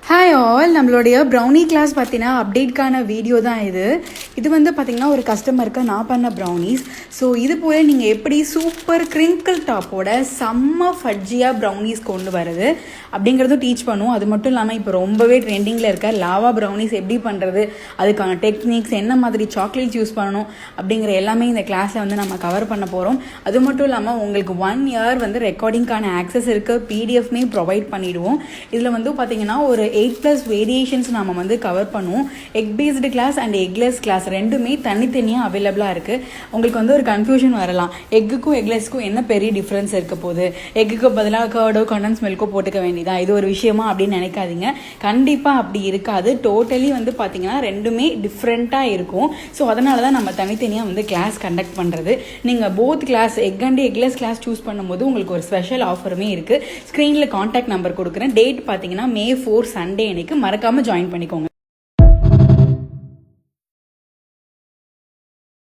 Hi all, நம்மளுடைய brownie class பார்த்தீங்கன்னா அப்டேட்கான video தான் இது வந்து பார்த்திங்கன்னா ஒரு கஸ்டமருக்கு நான் பண்ண ப்ரௌனிஸ். ஸோ இது போல் நீங்கள் எப்படி சூப்பர் கிரிங்கிள் டாப்போட செம்ம ஃபட்ஜியாக ப்ரௌனிஸ் கொண்டு வருது அப்படிங்கிறதும் டீச் பண்ணுவோம். அது மட்டும் இல்லாமல் இப்போ ரொம்பவே ட்ரெண்டிங்கில் இருக்க லாவா ப்ரௌனிஸ் எப்படி பண்ணுறது, அதுக்கான டெக்னிக்ஸ், என்ன மாதிரி சாக்லேட்ஸ் யூஸ் பண்ணணும் அப்படிங்கிற எல்லாமே இந்த கிளாஸில் வந்து நம்ம கவர் பண்ண போகிறோம். அது மட்டும் இல்லாமல் உங்களுக்கு 1 year வந்து ரெக்கார்டிங்கான ஆக்சஸ் இருக்குது, பிடிஎஃப்மே ப்ரொவைட் பண்ணிவிடுவோம். இதில் வந்து பார்த்திங்கன்னா ஒரு 8+ வேரியேஷன்ஸ் நம்ம வந்து கவர் பண்ணுவோம். Egg based class and eggless class ரெண்டுமே தனித்தனியாக அவைலபிளாக இருக்குது. உங்களுக்கு வந்து ஒரு கன்ஃபியூஷன் வரலாம், எக்குக்கும் எக்லெஸ்க்கும் என்ன பெரிய டிஃப்ரென்ஸ் இருக்க போகுது, எக்குக்கு பதிலாக கர்டோ கண்டன்ஸ் மில்க்கோ போட்டுக்க வேண்டியதான், இது ஒரு விஷயமா அப்படின்னு நினைக்காதீங்க. கண்டிப்பாக அப்படி இருக்காது. டோட்டலி வந்து பார்த்தீங்கன்னா ரெண்டுமே டிஃப்ரெண்ட்டாக இருக்கும். ஸோ அதனால தான் நம்ம தனித்தனியாக வந்து கிளாஸ் கண்டக்ட் பண்ணுறது. நீங்கள் both class egg and eggless class choose பண்ணும்போது உங்களுக்கு ஒரு ஸ்பெஷல் ஆஃபருமே இருக்குது. ஸ்க்ரீனில் கான்டாக்ட் நம்பர் கொடுக்குறேன். டேட் பார்த்தீங்கன்னா May 4 சண்டே அன்னைக்கு. மறக்காமல் ஜாயின் பண்ணிக்கோங்க.